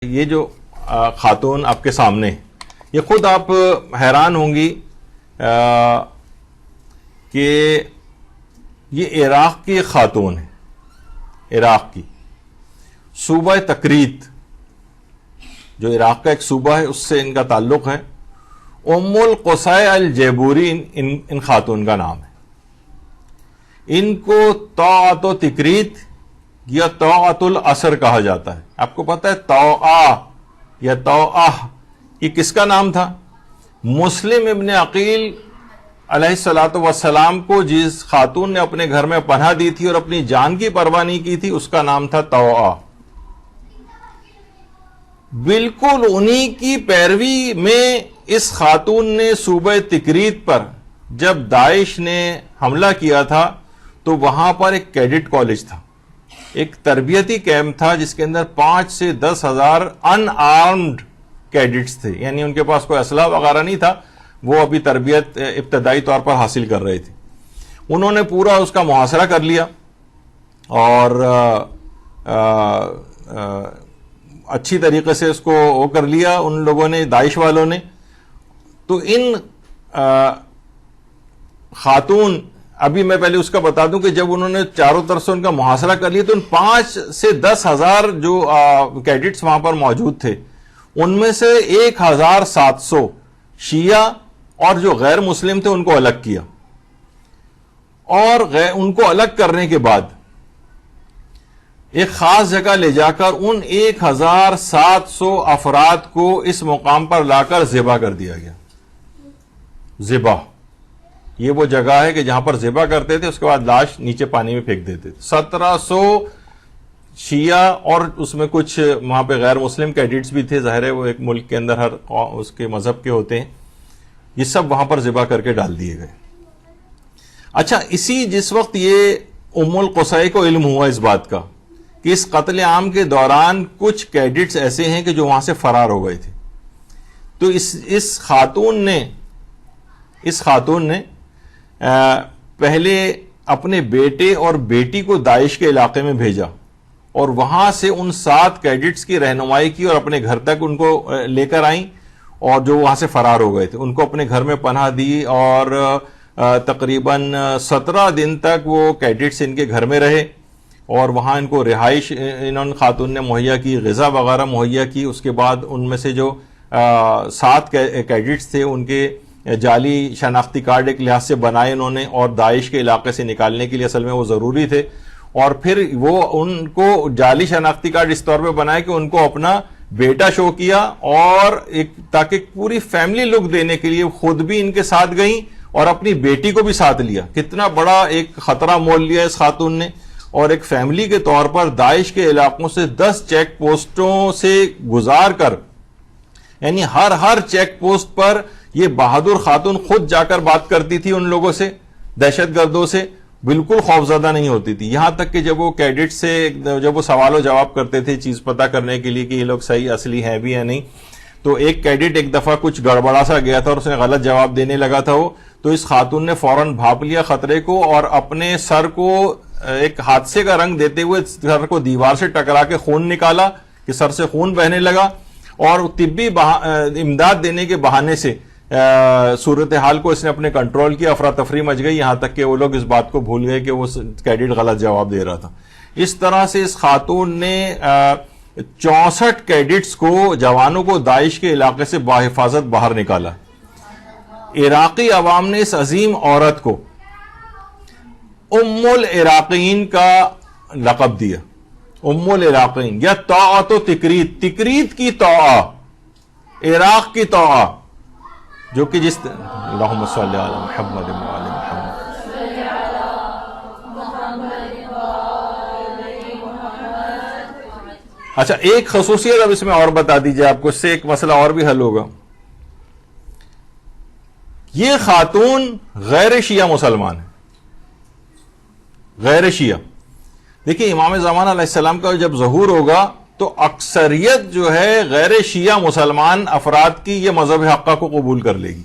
یہ جو خاتون آپ کے سامنے، یہ خود آپ حیران ہوں گی کہ یہ عراق کی خاتون ہے، عراق کی صوبہ تکریت، جو عراق کا ایک صوبہ ہے اس سے ان کا تعلق ہے. ام القصی الجیبوری ان خاتون کا نام ہے. ان کو طاعت و تکریت یا طاعت العصر کہا جاتا ہے. آپ کو پتہ ہے طوعہ یا طوعہ یہ کس کا نام تھا؟ مسلم ابن عقیل علیہ الصلوۃ والسلام کو جس خاتون نے اپنے گھر میں پناہ دی تھی اور اپنی جان کی پرواہ نہیں کی تھی، اس کا نام تھا طوعہ. بالکل انہی کی پیروی میں اس خاتون نے صوبہ تکریت پر جب داعش نے حملہ کیا تھا تو وہاں پر ایک کیڈٹ کالج تھا، ایک تربیتی کیمپ تھا جس کے اندر 5 سے 10 ہزار ان آرمڈ کیڈٹس تھے، یعنی ان کے پاس کوئی اسلحہ وغیرہ نہیں تھا، وہ ابھی تربیت ابتدائی طور پر حاصل کر رہے تھے. انہوں نے پورا اس کا محاصرہ کر لیا اور اچھی طریقے سے اس کو وہ کر لیا ان لوگوں نے، داعش والوں نے. تو ان خاتون، ابھی میں پہلے اس کا بتا دوں کہ جب انہوں نے چاروں طرف سے ان کا محاصرہ کر لیا تو ان 5 سے 10 ہزار جو کیڈٹس وہاں پر موجود تھے، ان میں سے 1700 شیعہ اور جو غیر مسلم تھے ان کو الگ کیا. اور ان کو الگ کرنے کے بعد ایک خاص جگہ لے جا کر ان 1700 افراد کو اس مقام پر لا کر ذبح کر دیا گیا. ذبح، یہ وہ جگہ ہے کہ جہاں پر ذبح کرتے تھے، اس کے بعد لاش نیچے پانی میں پھینک دیتے تھے. 1700 شیعہ اور اس میں کچھ وہاں پہ غیر مسلم کیڈٹس بھی تھے، ظاہر ہے وہ ایک ملک کے اندر ہر اس کے مذہب کے ہوتے ہیں، یہ سب وہاں پر ذبح کر کے ڈال دیے گئے. اچھا، جس وقت یہ ام القصی کو علم ہوا اس بات کا کہ اس قتل عام کے دوران کچھ کیڈٹس ایسے ہیں کہ جو وہاں سے فرار ہو گئے تھے، تو اس خاتون نے پہلے اپنے بیٹے اور بیٹی کو داعش کے علاقے میں بھیجا اور وہاں سے ان 7 کیڈٹس کی رہنمائی کی اور اپنے گھر تک ان کو لے کر آئیں، اور جو وہاں سے فرار ہو گئے تھے ان کو اپنے گھر میں پناہ دی اور تقریباً 17 دن تک وہ کیڈٹس ان کے گھر میں رہے اور وہاں ان کو رہائش انہوں خاتون نے مہیا کی، غذا وغیرہ مہیا کی. اس کے بعد ان میں سے جو 7 کیڈٹس تھے ان کے جعلی شناختی کارڈ ایک لحاظ سے بنائے انہوں نے، اور داعش کے علاقے سے نکالنے کے لیے اصل میں وہ ضروری تھے. اور پھر وہ ان کو جعلی شناختی کارڈ اس طور پہ بنائے کہ ان کو اپنا بیٹا شو کیا، اور تاکہ پوری فیملی لک دینے کے لیے خود بھی ان کے ساتھ گئیں اور اپنی بیٹی کو بھی ساتھ لیا. کتنا بڑا ایک خطرہ مول لیا اس خاتون نے. اور ایک فیملی کے طور پر داعش کے علاقوں سے 10 چیک پوسٹوں سے گزار کر، یعنی ہر چیک پوسٹ پر یہ بہادر خاتون خود جا کر بات کرتی تھی ان لوگوں سے، دہشت گردوں سے، بالکل خوفزدہ نہیں ہوتی تھی. یہاں تک کہ جب وہ کیڈٹ سے جب وہ سوال و جواب کرتے تھے چیز پتہ کرنے کے لیے کہ یہ لوگ صحیح اصلی ہیں بھی یا نہیں، تو ایک کیڈٹ ایک دفعہ کچھ گڑبڑا سا گیا تھا اور اس نے غلط جواب دینے لگا تھا وہ، تو اس خاتون نے فوراً بھاپ لیا خطرے کو اور اپنے سر کو ایک حادثے کا رنگ دیتے ہوئے سر کو دیوار سے ٹکرا کے خون نکالا کہ سر سے خون بہنے لگا، اور طبی امداد دینے کے بہانے سے صورتحال کو اس نے اپنے کنٹرول کیا. افراتفری مچ گئی، یہاں تک کہ وہ لوگ اس بات کو بھول گئے کہ وہ کیڈٹ غلط جواب دے رہا تھا. اس طرح سے اس خاتون نے 64 کیڈٹس کو، جوانوں کو داعش کے علاقے سے بحفاظت باہر نکالا. عراقی عوام نے اس عظیم عورت کو ام العراقین کا لقب دیا. ام العراقین یا طاعت و تکریت، تکریت کی طوعہ، عراق کی طوعہ، جو کہ جس اللہم صلی علی محمد وعلی محمد. اچھا، ایک خصوصیت اب اس میں اور بتا دیجیے آپ کو، اس سے ایک مسئلہ اور بھی حل ہوگا. یہ خاتون غیر شیعہ مسلمان ہے، غیر شیعہ. دیکھیں، امام زمانہ علیہ السلام کا جب ظہور ہوگا تو اکثریت جو ہے غیر شیعہ مسلمان افراد کی یہ مذہب حقہ کو قبول کر لے گی.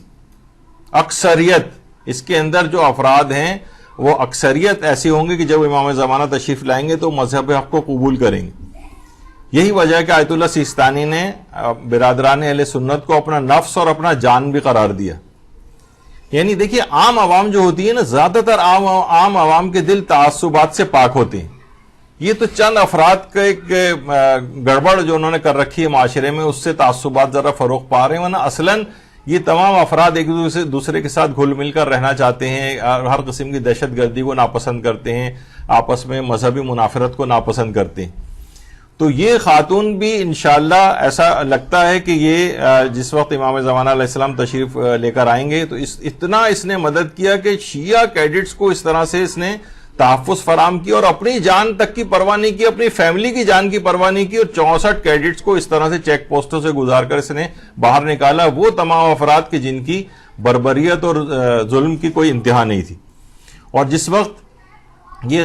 اکثریت، اس کے اندر جو افراد ہیں وہ اکثریت ایسے ہوں گے کہ جب امام زمانہ تشریف لائیں گے تو مذہب حق کو قبول کریں گے. یہی وجہ ہے کہ آیت اللہ سیستانی نے برادران اہل سنت کو اپنا نفس اور اپنا جان بھی قرار دیا. یعنی دیکھیے عام عوام جو ہوتی ہے نا، زیادہ تر عام عوام کے دل تعصبات سے پاک ہوتے ہیں. یہ تو چند افراد کا ایک گڑبڑ جو انہوں نے کر رکھی ہے معاشرے میں، اس سے تعصبات ذرا فروغ پا رہے ہیں، ورنہ اصلاً یہ تمام افراد ایک دوسرے کے ساتھ گھل مل کر رہنا چاہتے ہیں، ہر قسم کی دہشت گردی کو ناپسند کرتے ہیں، آپس میں مذہبی منافرت کو ناپسند کرتے ہیں. تو یہ خاتون بھی انشاءاللہ ایسا لگتا ہے کہ یہ جس وقت امام زمانہ علیہ السلام تشریف لے کر آئیں گے تو اتنا اس نے مدد کیا کہ شیعہ کیڈٹس کو اس طرح سے اس نے تحفظ فراہم کی، اور اپنی جان تک کی پرواہ نہیں کی، اپنی فیملی کی جان کی پرواہ نہیں کی، اور 64 کیڈٹس کو اس طرح سے چیک پوسٹوں سے گزار کر اس نے باہر نکالا. وہ تمام افراد کے جن کی بربریت اور ظلم کی کوئی انتہا نہیں تھی. اور جس وقت یہ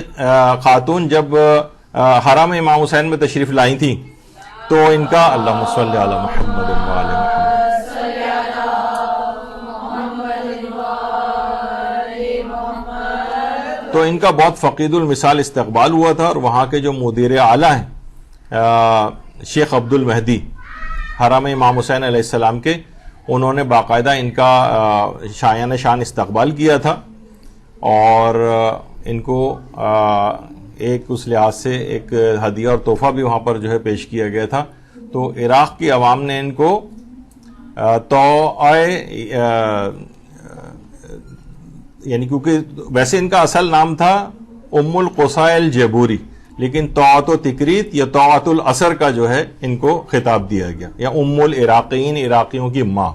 خاتون جب حرم امام حسین میں تشریف لائی تھی تو ان کا اللہم صلی علی محمد و آل محمد، تو ان کا بہت فقید المثال استقبال ہوا تھا. اور وہاں کے جو مدیر اعلیٰ ہیں شیخ عبد المہدی حرم امام حسین علیہ السلام کے، انہوں نے باقاعدہ ان کا شایان شان استقبال کیا تھا، اور ان کو ایک اس لحاظ سے ایک ہدیہ اور تحفہ بھی وہاں پر جو ہے پیش کیا گیا تھا. تو عراق کی عوام نے ان کو یعنی کیونکہ ویسے ان کا اصل نام تھا ام القصاء الجبوری، لیکن طاعت و تکریت یا طاعت الاثر کا جو ہے ان کو خطاب دیا گیا، یا ام العراقین، عراقیوں کی ماں.